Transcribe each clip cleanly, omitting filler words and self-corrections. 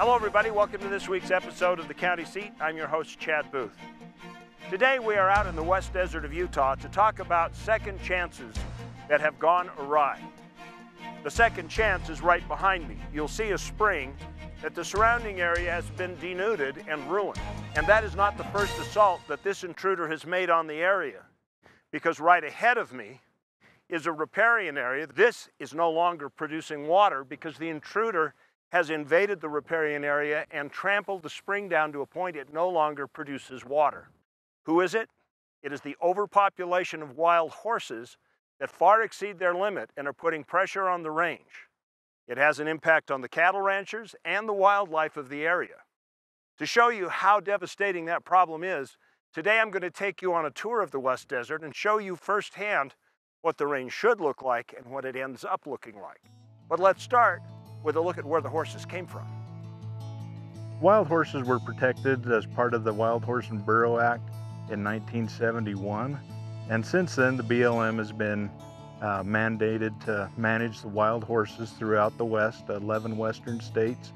Hello everybody, welcome to this week's episode of The County Seat. I'm your host, Chad Booth. Today we are out in the West Desert of Utah to talk about second chances that have gone awry. The second chance is right behind me. You'll see a spring that the surrounding area has been denuded and ruined. And that is not the first assault that this intruder has made on the area, because right ahead of me is a riparian area. This is no longer producing water because the intruder has invaded the riparian area and trampled the spring down to a point it no longer produces water. Who is it? It is the overpopulation of wild horses that far exceed their limit and are putting pressure on the range. It has an impact on the cattle ranchers and the wildlife of the area. To show you how devastating that problem is, today I'm going to take you on a tour of the West Desert and show you firsthand what the range should look like and what it ends up looking like. But let's start with a look at where the horses came from. Wild horses were protected as part of the Wild Horse and Burro Act in 1971, and since then the BLM has been mandated to manage the wild horses throughout the West, 11 western states.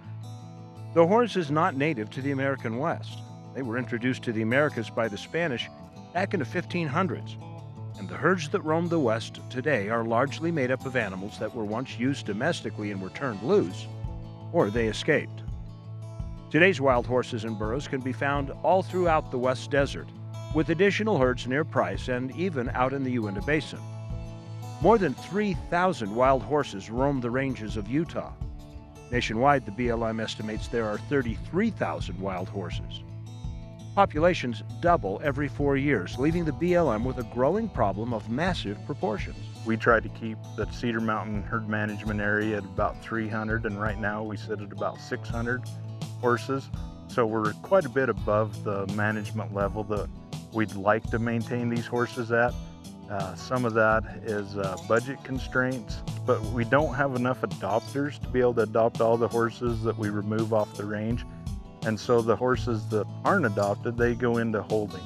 The horse is not native to the American West. They were introduced to the Americas by the Spanish back in the 1500s, and the herds that roam the West today are largely made up of animals that were once used domestically and were turned loose, or they escaped. Today's wild horses and burros can be found all throughout the West Desert, with additional herds near Price and even out in the Uinta Basin. More than 3,000 wild horses roam the ranges of Utah. Nationwide, the BLM estimates there are 33,000 wild horses. Populations double every 4 years, leaving the BLM with a growing problem of massive proportions. We try to keep the Cedar Mountain herd management area at about 300, and right now we sit at about 600 horses. So we're quite a bit above the management level that we'd like to maintain these horses at. Some of that is budget constraints, but we don't have enough adopters to be able to adopt all the horses that we remove off the range. And so the horses that aren't adopted, they go into holding.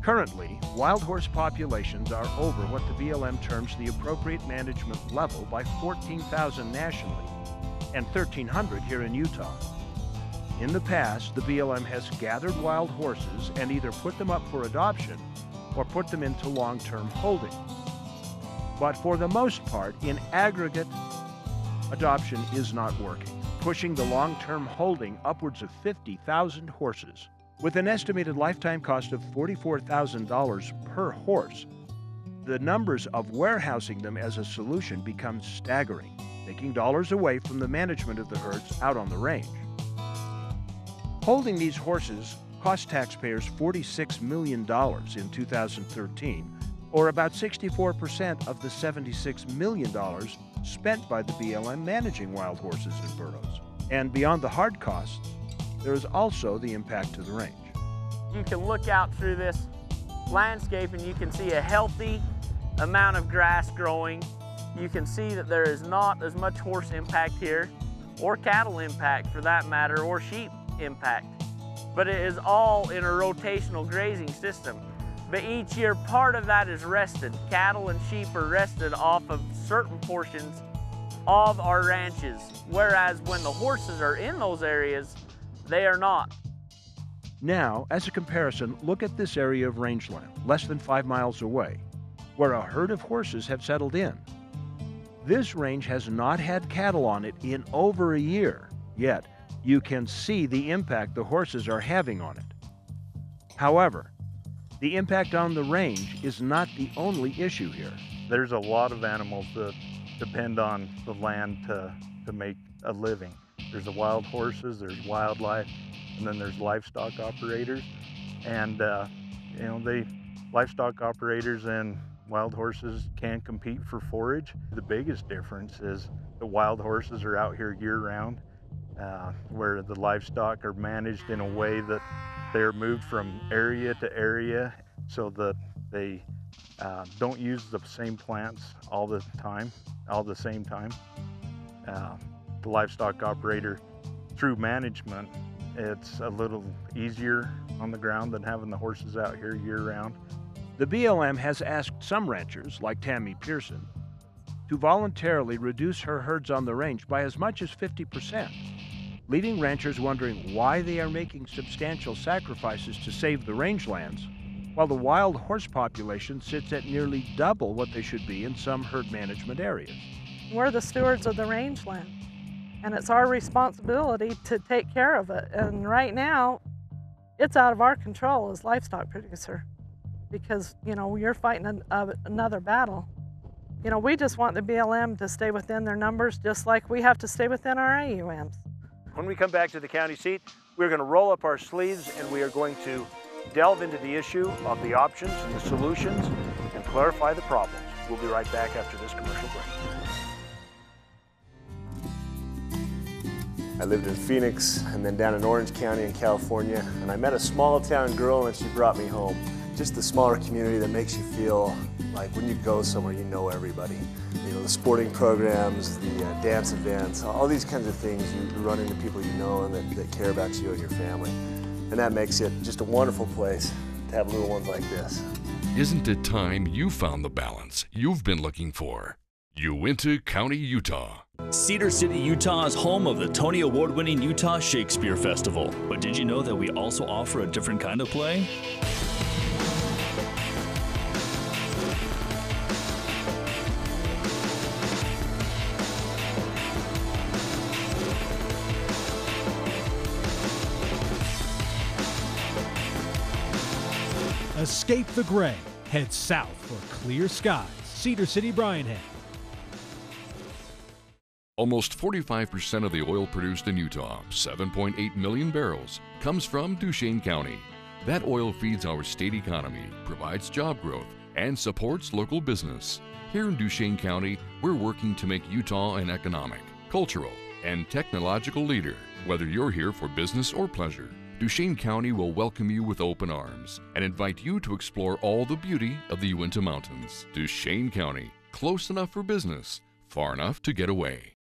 Currently, wild horse populations are over what the BLM terms the appropriate management level by 14,000 nationally and 1,300 here in Utah. In the past, the BLM has gathered wild horses and either put them up for adoption or put them into long-term holding. But for the most part, in aggregate, adoption is not working, pushing the long-term holding upwards of 50,000 horses. With an estimated lifetime cost of $44,000 per horse, the numbers of warehousing them as a solution becomes staggering, taking dollars away from the management of the herds out on the range. Holding these horses cost taxpayers $46 million in 2013, or about 64% of the $76 million spent by the BLM managing wild horses and burros. And beyond the hard costs, there is also the impact to the range. You can look out through this landscape and you can see a healthy amount of grass growing. You can see that there is not as much horse impact here, or cattle impact for that matter, or sheep impact. But it is all in a rotational grazing system. But each year part of that is rested. Cattle and sheep are rested off of certain portions of our ranches, whereas when the horses are in those areas, they are not. Now, as a comparison, look at this area of rangeland, less than 5 miles away, where a herd of horses have settled in. This range has not had cattle on it in over a year, yet you can see the impact the horses are having on it. However, the impact on the range is not the only issue here. There's a lot of animals that depend on the land to make a living. There's the wild horses, there's wildlife, and then there's livestock operators. And livestock operators and wild horses can compete for forage. The biggest difference is the wild horses are out here year-round, where the livestock are managed in a way that they're moved from area to area so that they don't use the same plants all the same time. The livestock operator, through management, it's a little easier on the ground than having the horses out here year-round. The BLM has asked some ranchers, like Tammy Pearson, to voluntarily reduce her herds on the range by as much as 50%. leaving ranchers wondering why they are making substantial sacrifices to save the rangelands, while the wild horse population sits at nearly double what they should be in some herd management areas. We're the stewards of the rangeland, and it's our responsibility to take care of it. And right now, it's out of our control as livestock producer because, you know, you're fighting another battle. You know, we just want the BLM to stay within their numbers just like we have to stay within our AUMs. When we come back to the county seat, we're going to roll up our sleeves and we are going to delve into the issue of the options and the solutions and clarify the problems. We'll be right back after this commercial break. I lived in Phoenix and then down in Orange County in California, and I met a small town girl and she brought me home. Just the smaller community that makes you feel like when you go somewhere you know everybody. You know, the sporting programs, the dance events, all these kinds of things, you run into people you know and that care about you and your family. And that makes it just a wonderful place to have little ones like this. Isn't it time you found the balance you've been looking for? Uinta County, Utah. Cedar City, Utah is home of the Tony Award-winning Utah Shakespeare Festival. But did you know that we also offer a different kind of play? Escape the gray. Head south for clear skies. Cedar City, Bryan Head. Almost 45% of the oil produced in Utah, 7.8 million barrels, comes from Duchesne County. That oil feeds our state economy, provides job growth, and supports local business. Here in Duchesne County, we're working to make Utah an economic, cultural, and technological leader. Whether you're here for business or pleasure, Duchesne County will welcome you with open arms and invite you to explore all the beauty of the Uinta Mountains. Duchesne County, close enough for business, far enough to get away.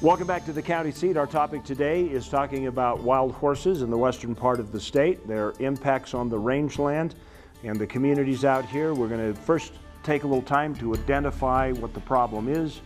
Welcome back to the county seat. Our topic today is talking about wild horses in the western part of the state, their impacts on the rangeland and the communities out here. We're going to first take a little time to identify what the problem is.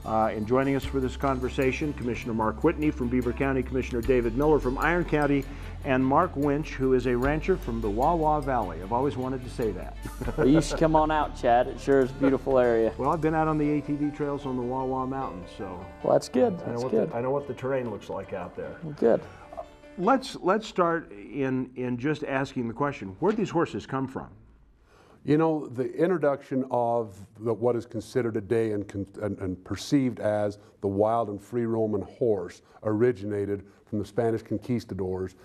And joining us for this conversation, Commissioner Mark Whitney from Beaver County, Commissioner David Miller from Iron County, and Mark Winch, who is a rancher from the Wawa Valley. I've always wanted to say that. Well, you should come on out, Chad. It sure is a beautiful area. Well, I've been out on the ATV trails on the Wawa Mountains, so Well, that's good. That's good. I know what the terrain looks like out there. Good. Let's start in just asking the question: where do these horses come from? You know, the introduction of what is considered today and perceived as the wild and free roaming horse originated from the Spanish conquistadors,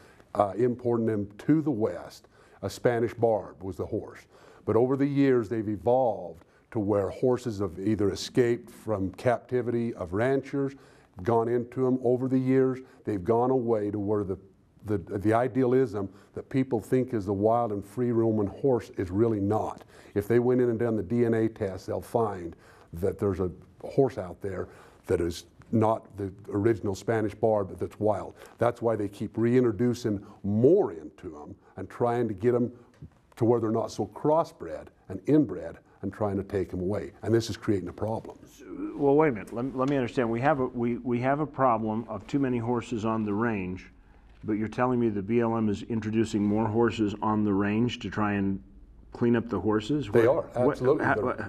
importing them to the West. A Spanish barb was the horse. But over the years, they've evolved to where horses have either escaped from captivity of ranchers, gone into them. Over the years, they've gone away to where the idealism that people think is the wild and free roaming horse is really not. If they went in and done the DNA test, they'll find that there's a horse out there that is not the original Spanish barb, but that's wild. That's why they keep reintroducing more into them and trying to get them to where they're not so crossbred and inbred and trying to take them away. And this is creating a problem. Well, wait a minute. Let me understand. We have a problem of too many horses on the range. But you're telling me the BLM is introducing more horses on the range to try and clean up the horses? They are, absolutely.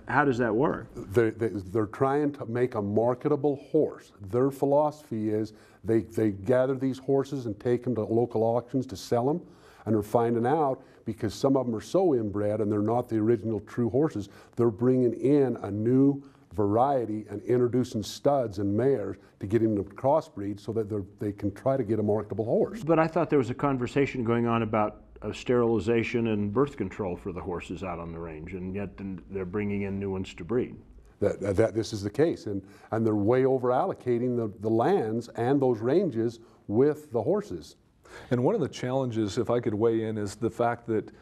How does that work? They're trying to make a marketable horse. Their philosophy is they gather these horses and take them to local auctions to sell them, and they're finding out because some of them are so inbred and they're not the original true horses, they're bringing in a new variety and introducing studs and mares to get him to crossbreed so that they can try to get a marketable horse. But I thought there was a conversation going on about sterilization and birth control for the horses out on the range, and yet they're bringing in new ones to breed. That this is the case, and they're way over allocating the lands and those ranges with the horses. And one of the challenges, if I could weigh in, is the fact that,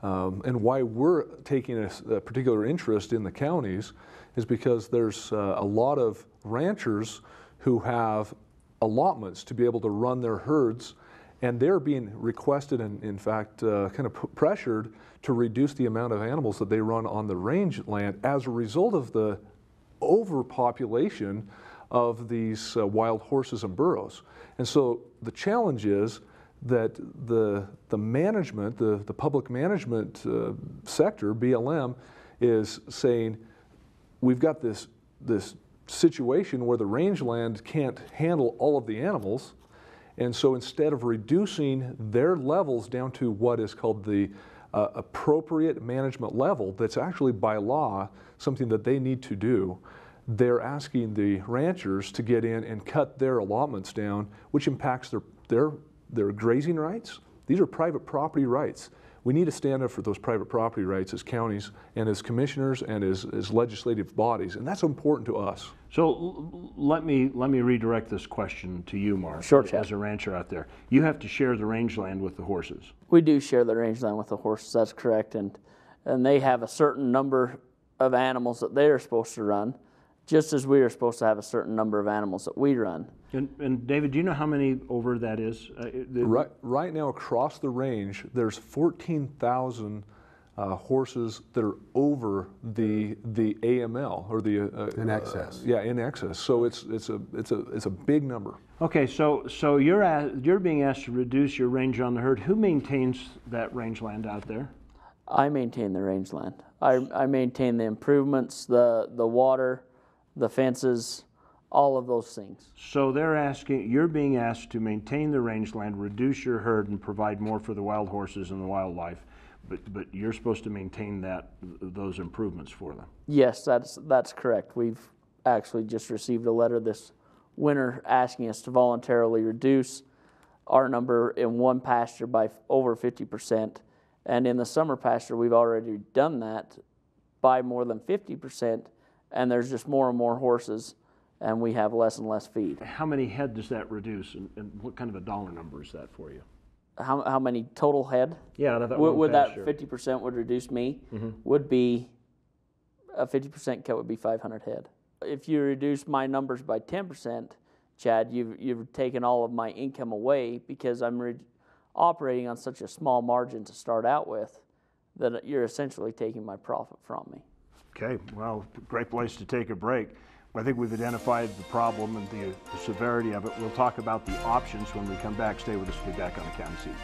and why we're taking a particular interest in the counties, is because there's a lot of ranchers who have allotments to be able to run their herds, and they're being requested and in fact kind of pressured to reduce the amount of animals that they run on the range land as a result of the overpopulation of these wild horses and burros. And so the challenge is that the management, the public management sector, BLM, is saying, we've got this situation where the rangeland can't handle all of the animals, and so instead of reducing their levels down to what is called the appropriate management level, that's actually by law something that they need to do, they're asking the ranchers to get in and cut their allotments down, which impacts their grazing rights. These are private property rights. We need to stand up for those private property rights as counties and as commissioners and as legislative bodies, and that's important to us. So let me redirect this question to you, Mark. Sure, Chad. As a rancher out there, you have to share the rangeland with the horses. We do share the rangeland with the horses, that's correct, and they have a certain number of animals that they are supposed to run, just as we are supposed to have a certain number of animals that we run. And David, do you know how many over that is? Right now across the range, there's 14,000 horses that are over the AML, or the in excess. Yeah, in excess. So it's a big number. Okay, so you're being asked to reduce your range on the herd. Who maintains that rangeland out there? I maintain the rangeland. I maintain the improvements, the water, the fences, all of those things. So you're being asked to maintain the rangeland, reduce your herd, and provide more for the wild horses and the wildlife, but you're supposed to maintain those improvements for them. Yes, that's correct. We've actually just received a letter this winter asking us to voluntarily reduce our number in one pasture by over 50%, and in the summer pasture we've already done that by more than 50%, and there's just more and more horses, and we have less and less feed. How many head does that reduce, and what kind of a dollar number is that for you? How many total head? Yeah, that would that 50% would reduce me? Mm-hmm. Would be a 50% cut would be 500 head. If you reduce my numbers by 10%, Chad, you've taken all of my income away, because I'm operating on such a small margin to start out with that you're essentially taking my profit from me. Okay, well, great place to take a break. I think we've identified the problem and the severity of it. We'll talk about the options when we come back. Stay with us. We'll be back on the County Seat.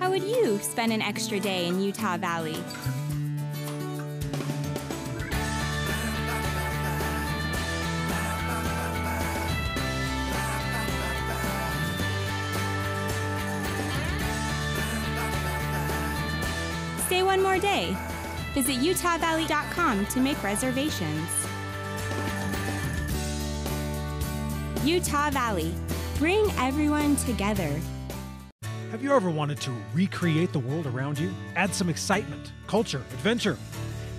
How would you spend an extra day in Utah Valley? Stay one more day. Visit utahvalley.com to make reservations. Utah Valley. Bring everyone together. Have you ever wanted to recreate the world around you? Add some excitement, culture, adventure?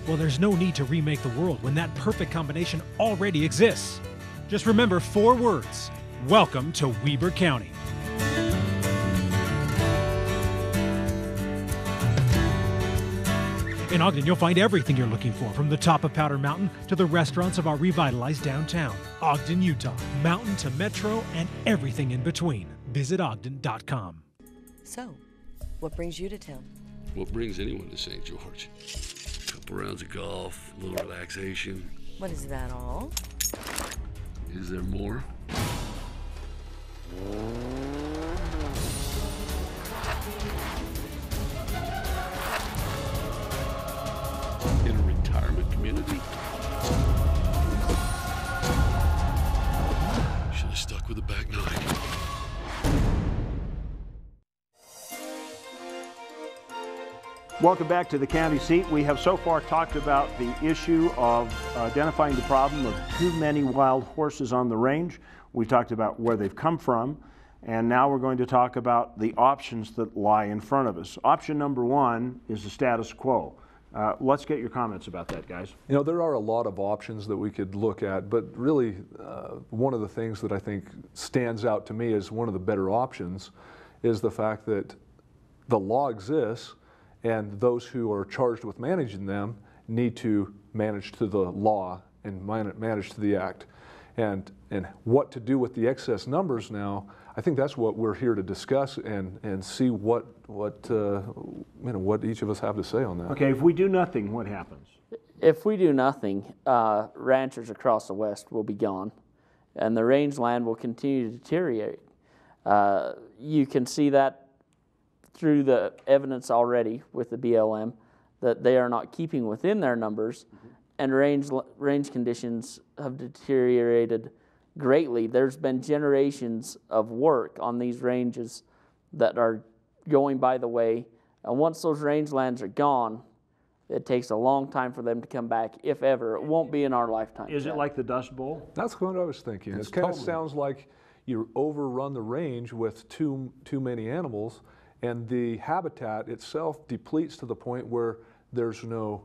Well, there's no need to remake the world when that perfect combination already exists. Just remember 4 words. Welcome to Beaver County. In Ogden, you'll find everything you're looking for, from the top of Powder Mountain to the restaurants of our revitalized downtown. Ogden, Utah. Mountain to metro and everything in between. Visit Ogden.com. So, what brings you to town? What brings anyone to St. George? A couple rounds of golf, a little relaxation. What, is that all? Is there more? In a retirement community? Should have stuck with the back 9. Welcome back to the County Seat. We have so far talked about the issue of identifying the problem of too many wild horses on the range. We talked about where they've come from, and now we're going to talk about the options that lie in front of us. Option number 1 is the status quo. Let's get your comments about that, guys. You know, there are a lot of options that we could look at, but really one of the things that I think stands out to me as one of the better options is the fact that the law exists, and those who are charged with managing them need to manage to the law and manage to the act. And what to do with the excess numbers now, I think that's what we're here to discuss and see what each of us have to say on that. Okay, if we do nothing, what happens? If we do nothing, ranchers across the West will be gone, and the rangeland will continue to deteriorate. You can see that through the evidence already with the BLM, that they are not keeping within their numbers, and range conditions have deteriorated greatly. There's been generations of work on these ranges that are going by the way, and once those rangelands are gone, it takes a long time for them to come back, if ever. It won't be in our lifetime. Is it like the Dust Bowl? That's what I was thinking. It kind of sounds like you overrun the range with too many animals, and the habitat itself depletes to the point where there's no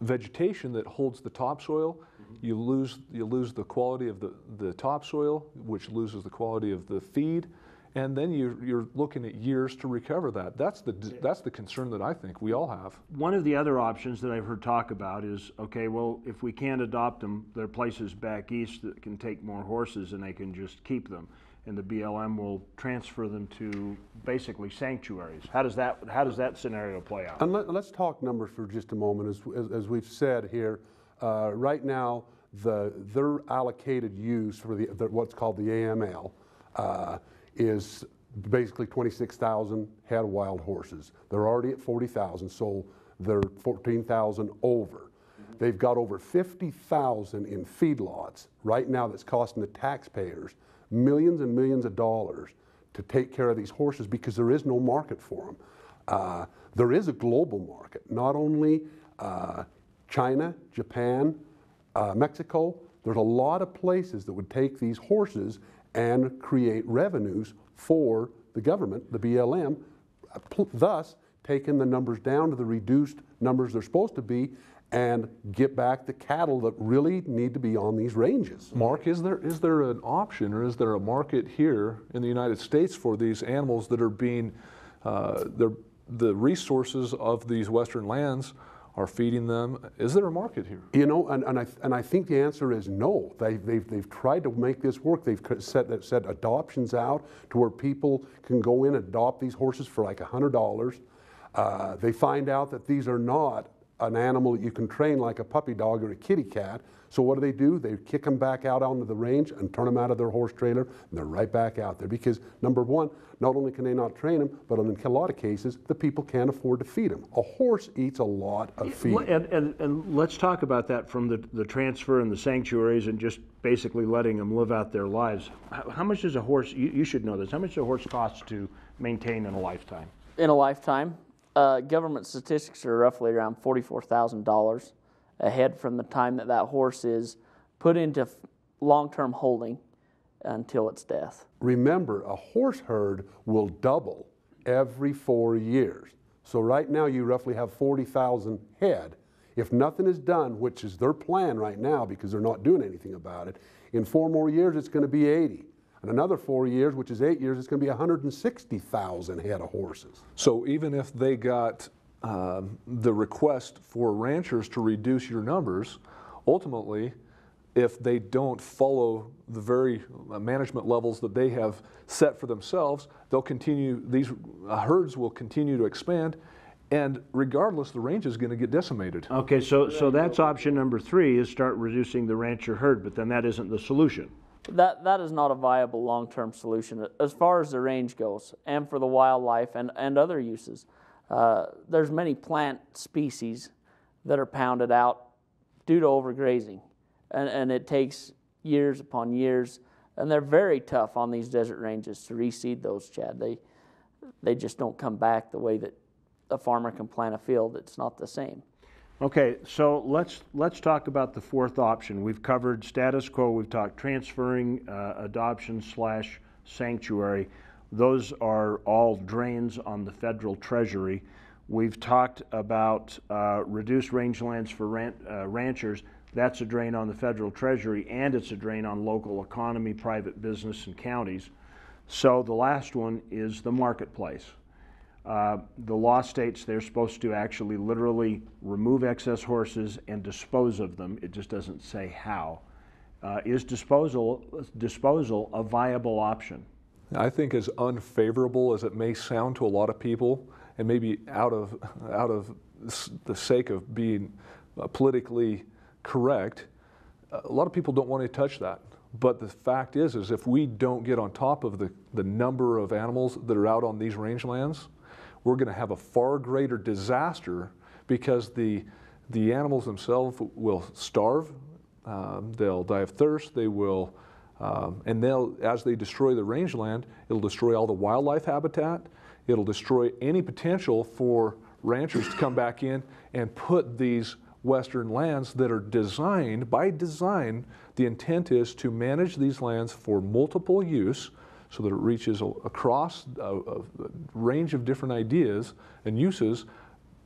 vegetation that holds the topsoil. You lose the quality of the topsoil, which loses the quality of the feed, and then you're looking at years to recover that. That's the concern that I think we all have. One of the other options that I've heard talk about is, okay, well, if we can't adopt them, there are places back east that can take more horses and they can just keep them, and the BLM will transfer them to basically sanctuaries. How does that scenario play out? And let's talk numbers for just a moment. As we've said here, right now their allocated use for what's called the AML is basically 26,000 head of wild horses. They're already at 40,000, so they're 14,000 over. They've got over 50,000 in feedlots right now that's costing the taxpayers millions and millions of dollars to take care of these horses because there is no market for them. There is a global market, not only China, Japan, Mexico. There's a lot of places that would take these horses and create revenues for the government, the BLM, thus taking the numbers down to the reduced numbers they're supposed to be and get back the cattle that really need to be on these ranges. Mark, is there an option or is there a market here in the United States for these animals that are being, the resources of these western lands are feeding them? Is there a market here? You know, and I think the answer is no. They've tried to make this work. They've set adoptions out to where people can go in and adopt these horses for like $100. They find out that these are not an animal that you can train like a puppy dog or a kitty cat. So what do? They kick them back out onto the range and turn them out of their horse trailer, and they're right back out there because, number one, not only can they not train them, but in a lot of cases, the people can't afford to feed them. A horse eats a lot of feed. And let's talk about that from the transfer and the sanctuaries and just basically letting them live out their lives. How much does a horse, you should know this, how much does a horse cost to maintain in a lifetime? In a lifetime, government statistics are roughly around $44,000 a head from the time that horse is put into long-term holding until its death. Remember, a horse herd will double every 4 years. So right now you roughly have 40,000 head. If nothing is done, which is their plan right now because they're not doing anything about it, in 4 more years it's going to be 80. And another 4 years, which is 8 years, it's going to be 160,000 head of horses. So even if they got the request for ranchers to reduce your numbers, ultimately, if they don't follow the very management levels that they have set for themselves, they'll continue, these herds will continue to expand, and regardless, the range is going to get decimated. Okay, so that's option number 3 is start reducing the rancher herd, but then that isn't the solution. That is not a viable long-term solution as far as the range goes, and for the wildlife and other uses. There's many plant species that are pounded out due to overgrazing, and it takes years upon years, and they're very tough on these desert ranges to reseed those, Chad. They just don't come back the way that a farmer can plant a field. It's not the same. Okay, so let's talk about the 4th option. We've covered status quo, we've talked transferring, adoption / sanctuary. Those are all drains on the federal treasury. We've talked about reduced rangelands for ranchers. That's a drain on the federal treasury, and it's a drain on local economy, private business, and counties. So the last one is the marketplace. The law states they're supposed to actually literally remove excess horses and dispose of them. It just doesn't say how. Is disposal a viable option? I think as unfavorable as it may sound to a lot of people, and maybe out of the sake of being politically correct, a lot of people don't want to touch that. But the fact is if we don't get on top of the number of animals that are out on these rangelands, we're going to have a far greater disaster, because the animals themselves will starve, they'll die of thirst, they will, and as they destroy the rangeland, it'll destroy all the wildlife habitat, it'll destroy any potential for ranchers to come back in and put these western lands that are designed, by design, the intent is to manage these lands for multiple use so that it reaches across a range of different ideas and uses,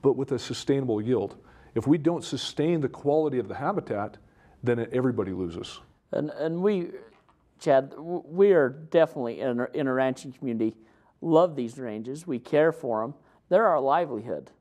but with a sustainable yield. If we don't sustain the quality of the habitat, then everybody loses. And we, Chad, we are definitely in a ranching community, love these ranges, we care for them. They're our livelihood.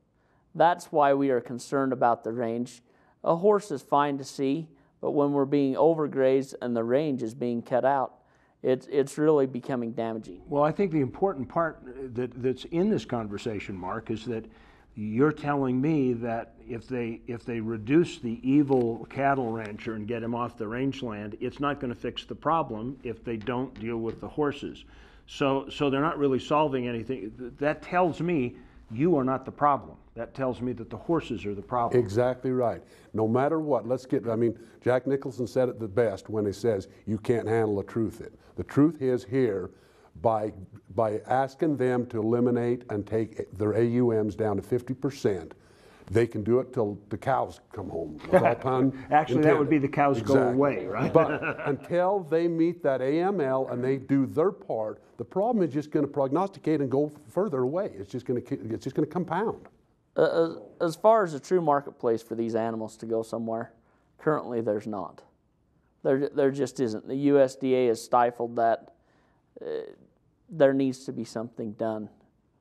That's why we are concerned about the range. A horse is fine to see, but when we're being overgrazed and the range is being cut out, it's really becoming damaging. Well, I think the important part that's in this conversation, Mark, is that you're telling me that if they reduce the evil cattle rancher and get him off the rangeland, it's not going to fix the problem if they don't deal with the horses. So they're not really solving anything. That tells me you are not the problem. That tells me that the horses are the problem. Exactly right. No matter what, Jack Nicholson said it the best when he says, you can't handle the truth. The truth is here, by asking them to eliminate and take their AUMs down to 50%, they can do it till the cows come home. Actually, that would be the cows go away, right? But until they meet that AML and they do their part, the problem is just going to prognosticate and go further away. It's just going to compound. As far as a true marketplace for these animals to go somewhere, currently there's not. There just isn't. The USDA has stifled that. There needs to be something done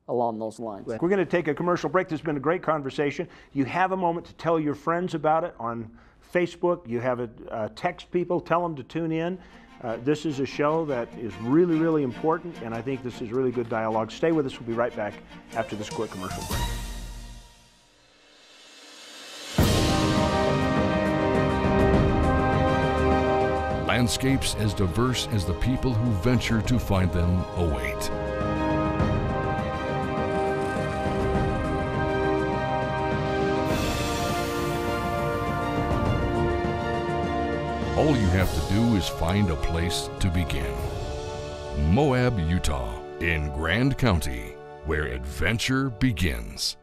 along those lines. We're going to take a commercial break. This has been a great conversation. You have a moment to tell your friends about it on Facebook. You have a text people, tell them to tune in. This is a show that is really, really important, and I think this is really good dialogue. Stay with us. We'll be right back after this quick commercial break. Landscapes as diverse as the people who venture to find them await. All you have to do is find a place to begin. Moab, Utah, in Grand County, where adventure begins.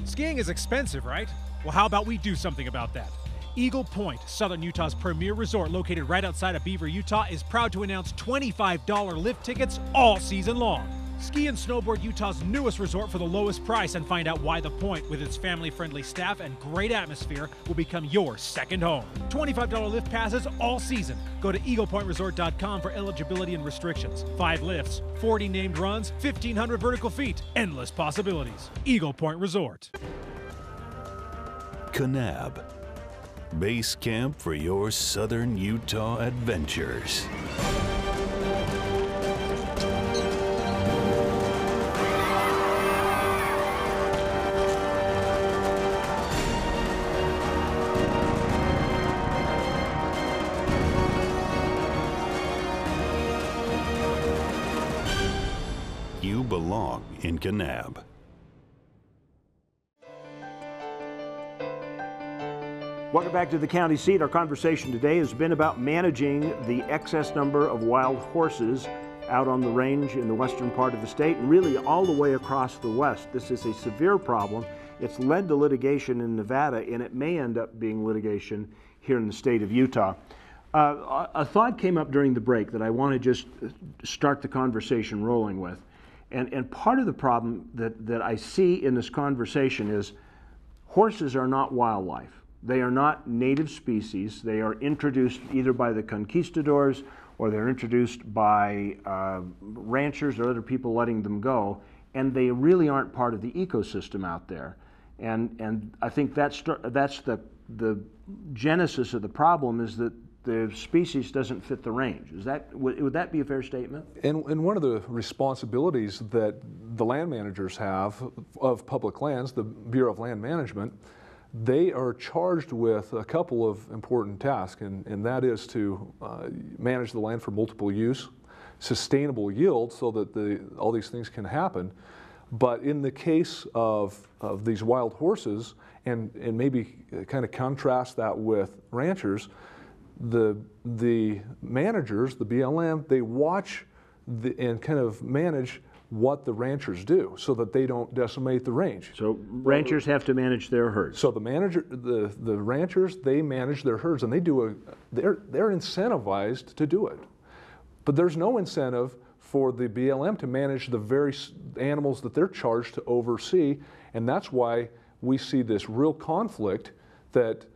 Skiing is expensive, right? Well, how about we do something about that? Eagle Point, southern Utah's premier resort located right outside of Beaver, Utah, is proud to announce $25 lift tickets all season long. Ski and snowboard Utah's newest resort for the lowest price, and find out why the Point, with its family-friendly staff and great atmosphere, will become your second home. $25 lift passes all season. Go to eaglepointresort.com for eligibility and restrictions. 5 lifts, 40 named runs, 1,500 vertical feet. Endless possibilities. Eagle Point Resort. Kanab, base camp for your southern Utah adventures. You belong in Kanab. Welcome back to the county seat. Our conversation today has been about managing the excess number of wild horses out on the range in the western part of the state and really all the way across the west. This is a severe problem. It's led to litigation in Nevada, and it may end up being litigation here in the state of Utah. A thought came up during the break that I want to just start the conversation rolling with. And part of the problem that I see in this conversation is horses are not wildlife. They are not native species. They are introduced either by the conquistadors or they're introduced by ranchers or other people letting them go, and they really aren't part of the ecosystem out there. And I think that's the genesis of the problem, is that the species doesn't fit the range. Would that be a fair statement? And one of the responsibilities that the land managers have of public lands, the Bureau of Land Management, they are charged with a couple of important tasks, and that is to manage the land for multiple use, sustainable yield so that all these things can happen. But in the case of these wild horses, and maybe kind of contrast that with ranchers, the managers, the BLM, they watch and kind of manage what the ranchers do so that they don't decimate the range. So ranchers have to manage their herds. So the ranchers, they manage their herds, and they're incentivized to do it. But there's no incentive for the BLM to manage the very animals that they're charged to oversee, and that's why we see this real conflict that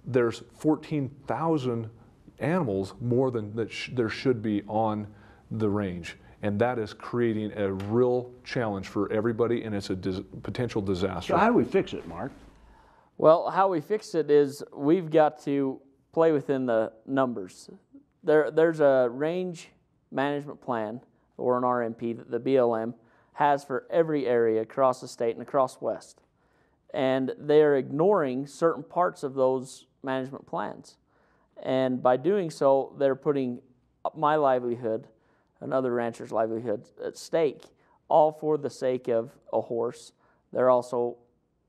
there's 14,000 animals more than there should be on the range. And that is creating a real challenge for everybody, and it's a potential disaster. So how do we fix it, Mark? Well, how we fix it is we've got to play within the numbers. There's a range management plan, or an RMP, that the BLM has for every area across the state and across West. And they're ignoring certain parts of those management plans. And by doing so, they're putting my livelihood and other ranchers' livelihood at stake, all for the sake of a horse. They're also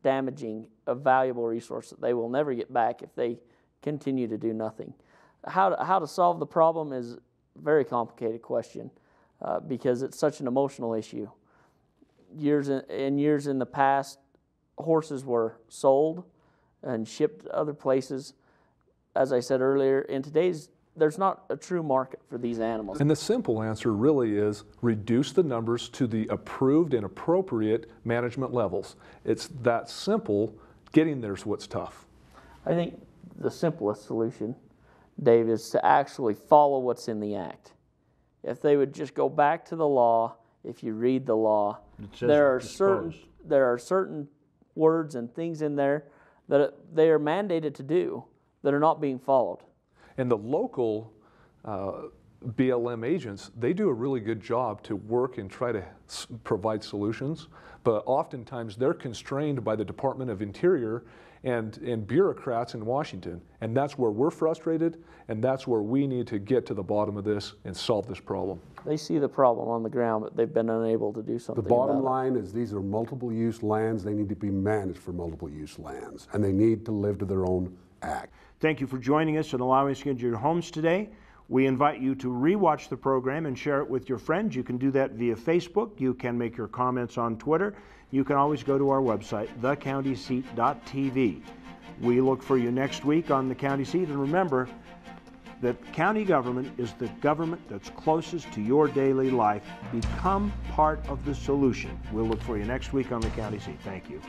damaging a valuable resource that they will never get back if they continue to do nothing. How to solve the problem is a very complicated question because it's such an emotional issue. Years in the past, horses were sold and shipped to other places. As I said earlier, in today's, there's not a true market for these animals. And the simple answer really is reduce the numbers to the approved and appropriate management levels. It's that simple. Getting there's what's tough. I think the simplest solution, Dave, is to actually follow what's in the act. If they would just go back to the law, if you read the law, there are certain words and things in there that they are mandated to do that are not being followed. And the local BLM agents, they do a really good job to work and try to provide solutions, but oftentimes they're constrained by the Department of Interior and bureaucrats in Washington. And that's where we're frustrated, and that's where we need to get to the bottom of this and solve this problem. They see the problem on the ground, but they've been unable to do something The bottom about line is these are multiple use lands. They need to be managed for multiple use lands, and they need to live to their own act. Thank you for joining us and allowing us to get into your homes today. We invite you to rewatch the program and share it with your friends. You can do that via Facebook. You can make your comments on Twitter. You can always go to our website, thecountyseat.tv. We look for you next week on The County Seat. And remember that county government is the government that's closest to your daily life. Become part of the solution. We'll look for you next week on The County Seat. Thank you.